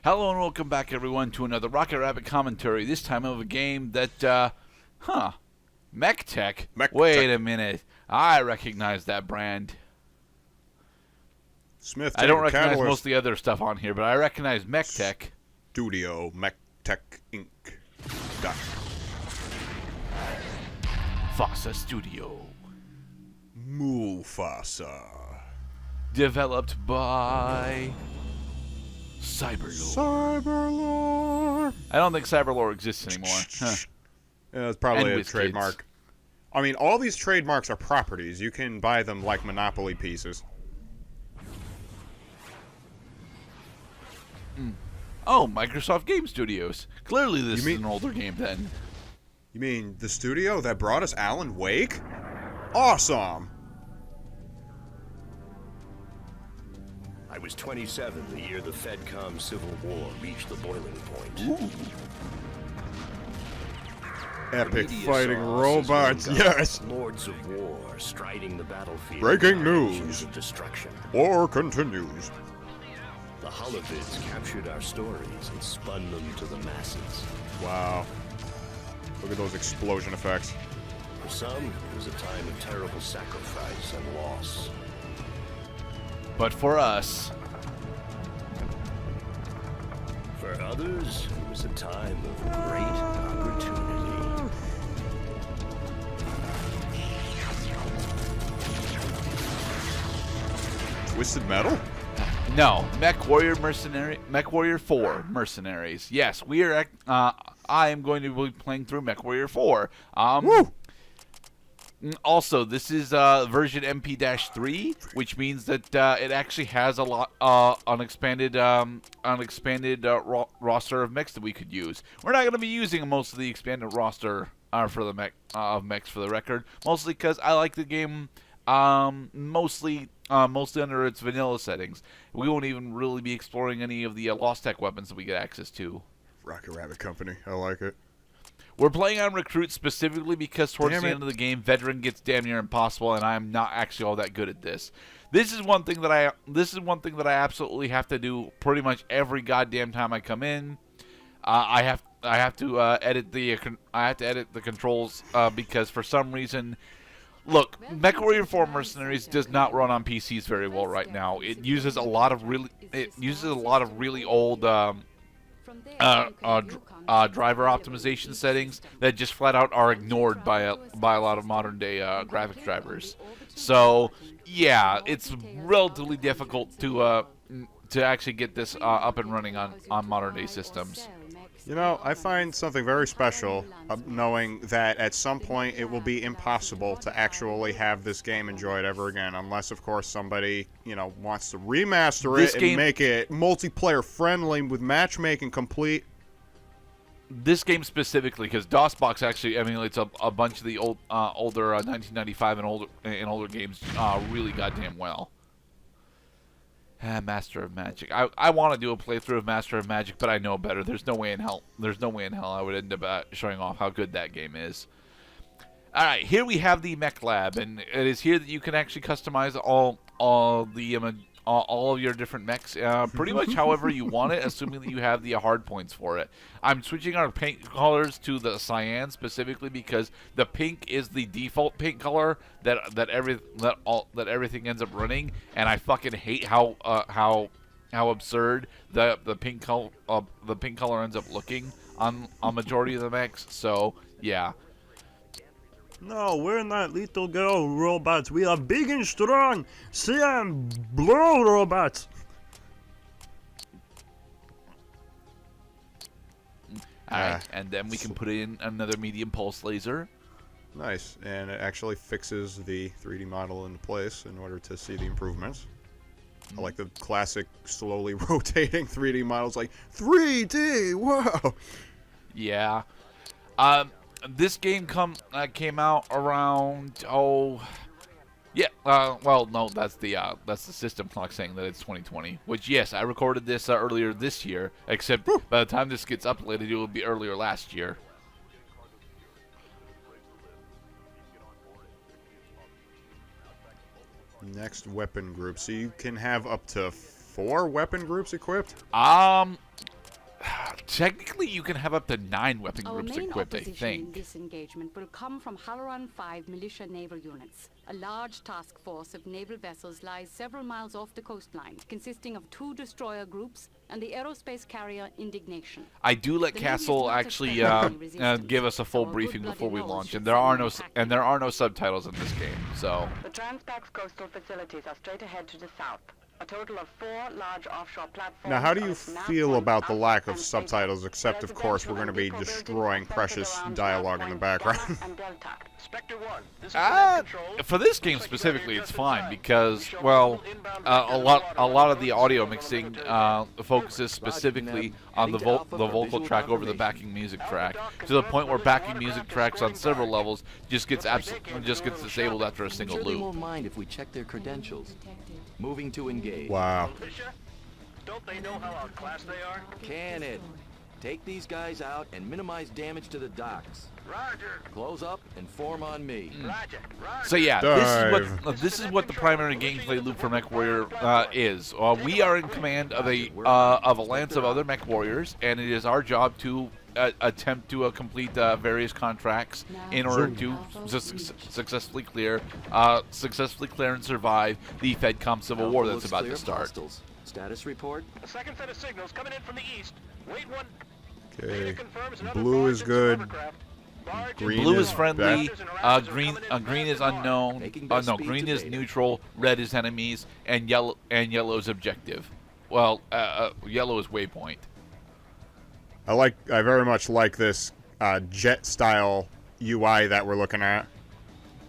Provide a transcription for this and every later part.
Hello and welcome back, everyone, to another Rocket Rabbit commentary. This time of a game that, Mech Tech. Mech Wait Tech. a minute, I recognize that brand. Smith, I don't Taylor, recognize Catalyst, most of the other stuff on here, but I recognize Mech Tech. Studio, Mech Tech Inc. Dot. Fossa Studio. Mufasa. Developed by Cyberlore. Cyberlore. I don't think Cyberlore exists anymore. Huh. Yeah, it's probably And a trademark. I mean, all these trademarks are properties. You can buy them like Monopoly pieces. Oh, Microsoft Game Studios. Clearly this You is mean- an older game then. You mean the studio that brought us Alan Wake? Awesome! I was 27 the year the Fedcom Civil War reached the boiling point. Ooh. Epic Media fighting saw us robots, as yes! Lords of War striding the battlefield. Breaking with our news. engines of destruction. War continues. The holovids captured our stories and spun them to the masses. Wow. Look at those explosion effects. For some, it was a time of terrible sacrifice and loss. But for us, For others, it was a time of great opportunity. Twisted Metal? no, Mechwarrior 4 Mercenaries. Yes, we are. I am going to be playing through Mechwarrior 4. Woo! Also, this is version MP-3, which means that it actually has a lot an expanded roster of mechs that we could use. We're not going to be using most of the expanded roster for the mechs for the record, mostly because I like the game mostly under its vanilla settings. We won't even really be exploring any of the Lost Tech weapons that we get access to. Rocket Rabbit Company. I like it. We're playing on Recruit specifically because towards Damn the it. end of the game, Veteran gets damn near impossible, and I'm not actually all that good at this. This is one thing that I absolutely have to do pretty much every goddamn time I come in. I have to edit the controls because for some reason, look, MechWarrior 4 Mercenaries does not run on PCs very well right now. It uses a lot of really old driver optimization settings that just flat out are ignored by a lot of modern day graphics drivers. So yeah, it's relatively difficult to actually get this up and running on modern day systems. You know, I find something very special knowing that at some point it will be impossible to actually have this game enjoyed ever again, unless, of course, somebody, wants to remaster This it game- and make it multiplayer friendly with matchmaking complete. This game specifically, because DOSBox actually emulates a bunch of the older 1995 and older games really goddamn well. Master of Magic. I want to do a playthrough of Master of Magic, but I know better. There's no way in hell I would end up showing off how good that game is. All right, here we have the Mech Lab, and it is here that you can actually customize all of your different mechs, pretty much however you want it, assuming that you have the hard points for it. I'm switching our paint colors to the cyan specifically because the pink is the default paint color that everything ends up running, and I fucking hate how absurd the pink color ends up looking on majority of the mechs. So yeah. No, we're not little girl robots. We are big and strong. Cyan blue robots. Alright, and then we can put in another medium pulse laser. Nice, and it actually fixes the 3D model into place in order to see the improvements. I like the classic slowly rotating 3D models, like 3D. Wow. Yeah. This game came out around well, no, that's the system clock saying that it's 2020. Which, yes, I recorded this earlier this year. Except by the time this gets uploaded, it will be earlier last year. Next weapon group. So you can have up to 4 weapon groups equipped? technically, you can have up to 9 weapon Our groups main equipped, I opposition in think. this engagement will come from Halloran 5 militia naval units. A large task force of naval vessels lies several miles off the coastline, consisting of 2 destroyer groups and the aerospace carrier Indignation. I do let The Navy is Castle not actually expecting any resistance, give us a full so a briefing good-blooded before we nose launch, should and there send are them no packing. subtitles in this game. So The Transpax coastal facilities are straight ahead to the south. A total of 4 large offshore platforms. Now, how do you are snapped feel on about the up lack of and subtitles, except, of course, we're going to be residential and destroying depot buildings precious centered around dialogue in the Gamma background? and Delta. Spectre 1, this is command control. for this game specifically, it's fine because, well, a lot of the audio mixing focuses specifically on the vocal track over the backing music track, to the point where backing music tracks on several levels just gets disabled after a single Sure they loop. won't mind if we check their credentials. Moving to engage. Wow. Militia? Don't they know how outclassed they are? Can it? Take these guys out and minimize damage to the docks. Roger. Close up and form on me. Roger. Roger. So yeah, Dive. this is what the primary gameplay loop for Mechwarrior is. We are in command of a lance of other Mechwarriors, and it is our job to attempt to complete various contracts in order to successfully clear and survive the FedCom civil war that's Outposts about clear to of start. hostiles. Status report. A second set of signals coming in from the east. Wait one. Okay. Data confirms another Blue barge is and good. hovercraft. Barge Green Blue is is friendly. bad. Green is unknown. Making best No, speed green to is data. neutral. Red is enemies, and yellow is objective. Well, yellow is waypoint. I very much like this jet style UI that we're looking at.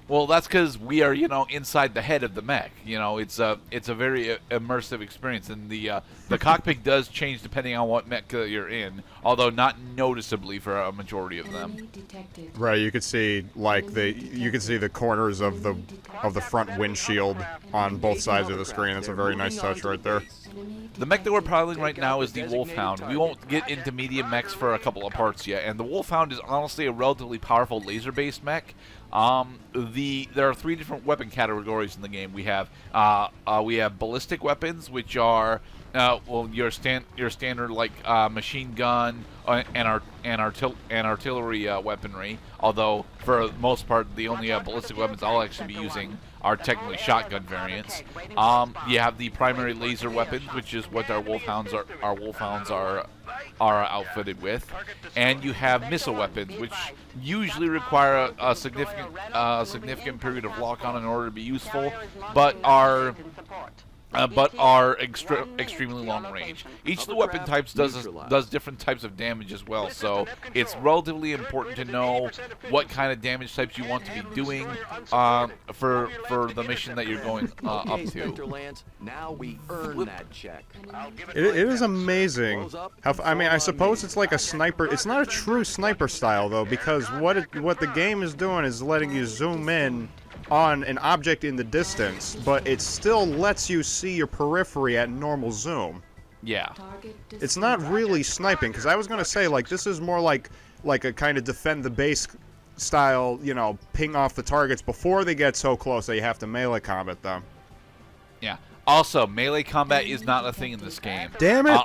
Well, that's because we are, inside the head of the mech. It's a very immersive experience, and the cockpit does change depending on what mech you're in, although not noticeably for a majority of them. Right, you could see the corners of the front windshield on both sides of the screen. That's a very nice touch right there. The mech that we're piloting right now is the Wolfhound. We won't get into medium mechs for a couple of parts yet, and the Wolfhound is honestly a relatively powerful laser-based mech. There are 3 different weapon categories in the game. We have ballistic weapons, which are your standard like machine gun and artillery weaponry. Although for the most part, the only ballistic weapons I'll actually be using are technically shotgun variants. You have the primary laser weapons, which is what our Wolfhounds are outfitted with, and you have missile weapons, which usually require a significant period of lock-on in order to be useful, but are extremely long range. Each of the weapon types does different types of damage as well, so it's relatively important to know what kind of damage types you want to be doing for the mission that you're going up Okay, to. Spectre Lance. Now we earn that check. It is amazing how. I suppose it's like a sniper. It's not a true sniper style though, because what the game is doing is letting you zoom in on an object in the distance, but it still lets you see your periphery at normal zoom. Yeah. It's not really sniping, because I was going to say, this is more like a kind of defend the base style, ping off the targets before they get so close that you have to melee combat them. Yeah. Also, melee combat is not a thing in this game. Damn it!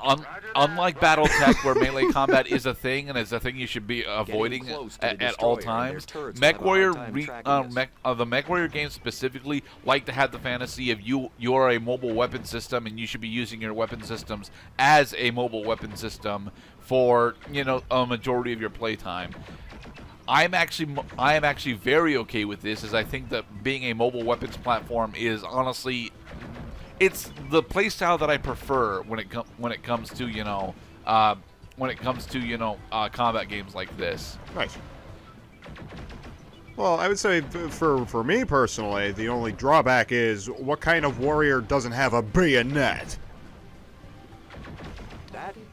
Unlike BattleTech, where melee combat is a thing and is a thing you should be avoiding at all times, MechWarrior, the MechWarrior games specifically like to have the fantasy of you're a mobile weapon system and you should be using your weapon systems as a mobile weapon system for a majority of your playtime. I am actually very okay with this, as I think that being a mobile weapons platform is honestly, it's the playstyle that I prefer when it comes to combat games like this. Nice. Well, I would say for me personally, the only drawback is what kind of warrior doesn't have a bayonet?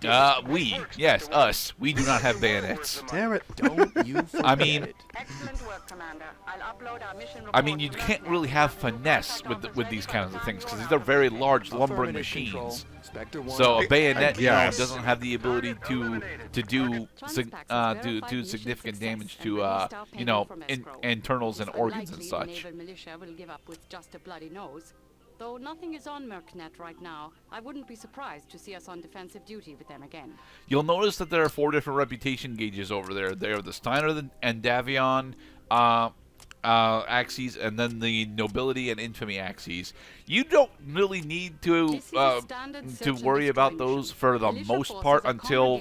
Us. We do not have bayonets. Damn it! Don't you forget I mean, it. Excellent work, Commander. I'll upload our mission I mean, report you to can't Mercenaries really have as soon as finesse Fed with these kinds of officers things, because and these are very large, lumbering Affirmative control. machines. Spectre 1. So a bayonet, guess. doesn't have the ability to do significant damage to internals and organs and such. Naval militia will give up with just a bloody nose. Though nothing is on Mercnet right now, I wouldn't be surprised to see us on defensive duty with them again. You'll notice that there are 4 different reputation gauges over there. They are the Steiner and Davion axes, and then the Nobility and Infamy axes. You don't really need to worry about those for the most part until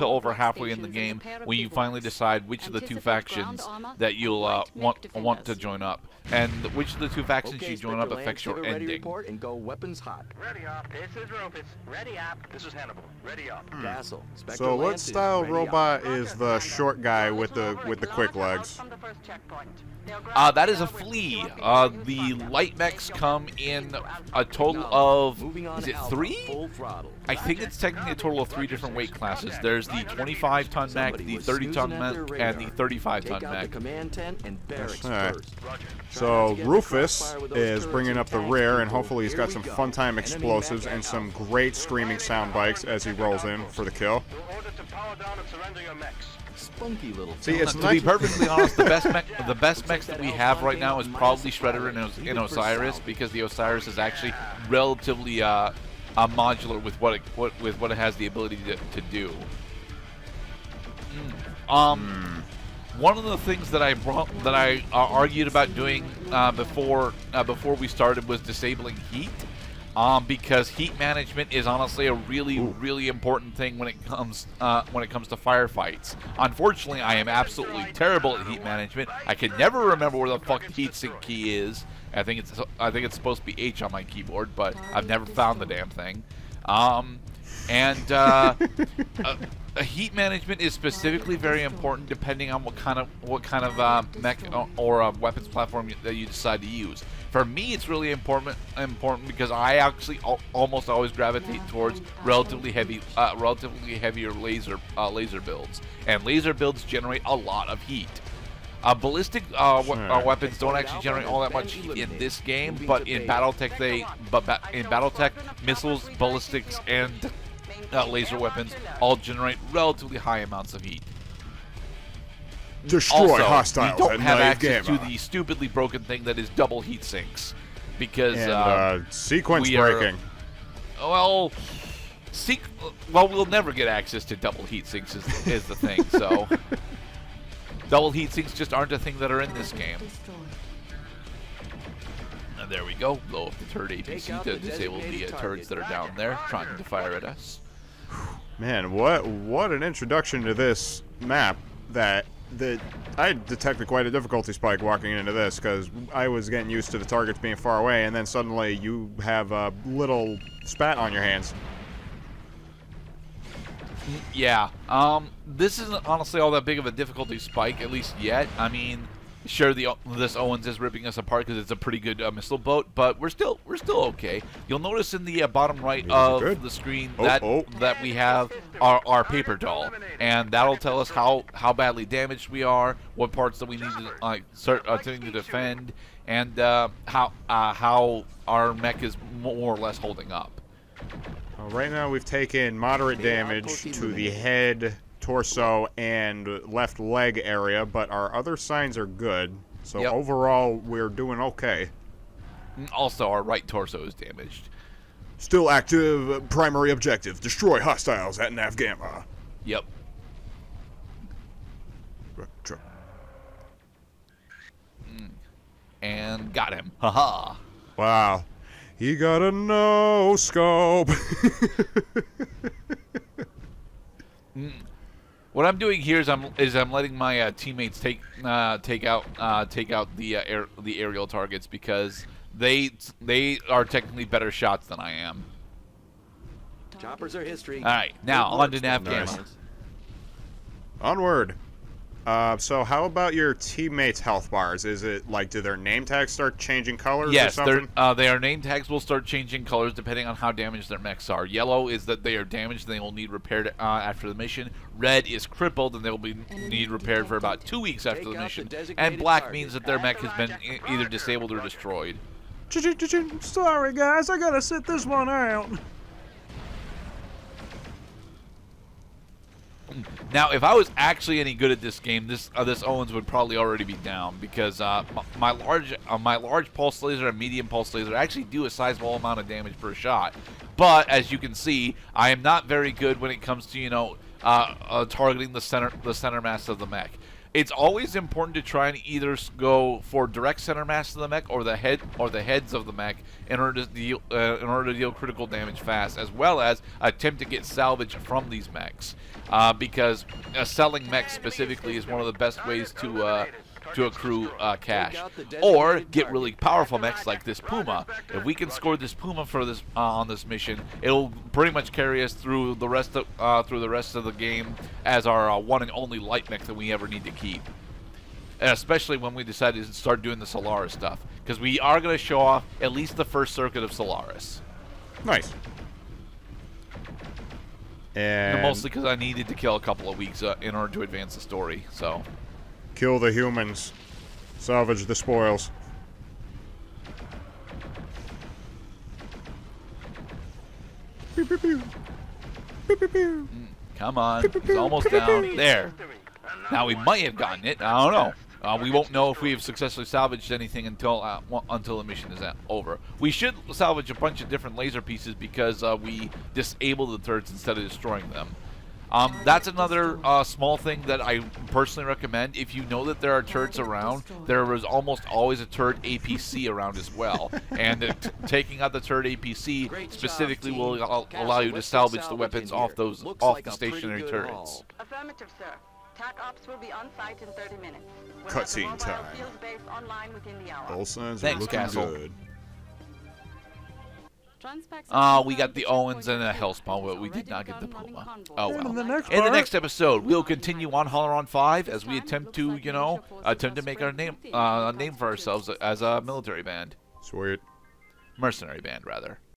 over halfway in the game, when you finally decide which of the 2 factions that you'll want to join up, and which of the 2 factions you join up affects your ending. Report and go weapons hot. Ready up. This is Rufus. Ready up. This is Hannibal. Ready up. Castle. Spectre So what Lance is style ready robot up. is the short guy with the quick legs? From the first checkpoint. That is a flea. The light mechs come in a total of, Moving on is to it Alpha, 3? Full throttle. I think it's technically a total of 3 different weight classes. There's the 25-ton mech, Somebody the was 30-ton snoozing at mech, their and the radar. 35-ton Take out the mech. command tent and barracks Alright. first. So Get in the Rufus crossfire with those is turrets bringing and up the tanks, rear, and people. hopefully he's Here got we some go. fun-time Enemy explosives mech and at some Alpha. great screaming sound bites as he rolls in for the kill. We're ordered to power down and surrender your mechs. Spunky little. See, fella. it's To not- be perfectly honest, the best mechs that we have right now is probably Shredder and Osiris, because the Osiris is actually relatively modular with what it has the ability to do. One of the things that I argued about doing before we started was disabling heat, because heat management is honestly a really important thing when it comes to firefights. Unfortunately, I am absolutely terrible at heat management. I can never remember where the fuck heat sink key is. I think it's supposed to be H on my keyboard, but I've never found the damn thing. Heat management is specifically very important depending on what kind of mech or weapons platform that you decide to use. For me, it's really important because I actually almost always gravitate towards relatively heavier laser builds, and laser builds generate a lot of heat. Ballistic weapons don't actually generate all that much heat in this game, but in BattleTech missiles, ballistics, and laser weapons all generate relatively high amounts of heat. Destroy Also, hostiles we don't at have Knife access Gamma. to the stupidly broken thing that is double heat sinks, because And sequence we are- breaking. well, we'll never get access to double heat sinks is the thing. So double heat sinks just aren't a thing that are in this game. And there we go. Blow up the turret APC out to the disable the designated turrets that are target. down there trying to fire at us. Man, what an introduction to this map that I detected quite a difficulty spike walking into this, because I was getting used to the targets being far away, and then suddenly you have a little spat on your hands. Yeah. This isn't honestly all that big of a difficulty spike, at least yet. I mean, sure, this Owens is ripping us apart because it's a pretty good missile boat, but we're still okay. You'll notice in the bottom right of the screen that we have our paper doll, and that'll tell us how badly damaged we are, what parts that we need to start attempting to defend, and how our mech is more or less holding up. Right now we've taken moderate damage to the head, torso, and left leg area, but our other signs are good. So Yep. overall, we're doing okay. Also, our right torso is damaged. Still active. Primary objective: destroy hostiles at Nav Gamma. Yep. And got him. Haha. Wow, he got a no scope. What I'm doing here is I'm letting my teammates take out the aerial targets, because they are technically better shots than I am. Choppers are history. All right, now on to Nav Nice. Gamma. Onward. So how about your teammates' health bars? Is it like, do their name tags start changing colors or Yes, something? their name tags will start changing colors depending on how damaged their mechs are. Yellow is that they are damaged and they will need repaired after the mission. Red is crippled and they will need repaired for about 2 weeks after the Take out mission. the And designated black target. means that their mech has been either disabled or destroyed. Sorry, guys, I gotta sit this one out. Now, if I was actually any good at this game, this Owens would probably already be down because my large pulse laser and medium pulse laser actually do a sizable amount of damage per shot. But as you can see, I am not very good when it comes to targeting the center mass of the mech. It's always important to try and either go for direct center mass of the mech or the heads of the mech in order to deal critical damage fast, as well as attempt to get salvage from these mechs, because selling mechs specifically is one of the best ways to accrue cash, or get really powerful mechs like this Puma. If we can score this Puma for this on this mission, it'll pretty much carry us through the rest of the game as our one and only light mech that we ever need to keep. And especially when we decide to start doing the Solaris stuff, because we are going to show off at least the first circuit of Solaris. Nice. And mostly because I needed to kill a couple of weeks in order to advance the story. So. Kill the humans. Salvage the spoils. Pew, pew, pew. Pew, pew, pew. Come on. He's almost down. There. Now, we might have gotten it. I don't know. We won't know if we have successfully salvaged anything until the mission is over. We should salvage a bunch of different laser pieces because we disable the turrets instead of destroying them. That's another small thing that I personally recommend. If you know that there are turrets around, there is almost always a turret APC around as well. And taking out the turret APC specifically will allow you to salvage the weapons off the stationary turrets. Affirmative, sir. TAC ops will be on site in 30 minutes. We'll Cutscene have the mobile time. field base online within the hour. All signs Thanks, are looking Castle. good. We got the Owens and the Hellspawn, but we did not get the Puma. Oh well. In the next In the part- next episode, we'll continue on Holoron 5 as we attempt to, make our name, a name for ourselves as a military band. Sweet. Mercenary band, rather.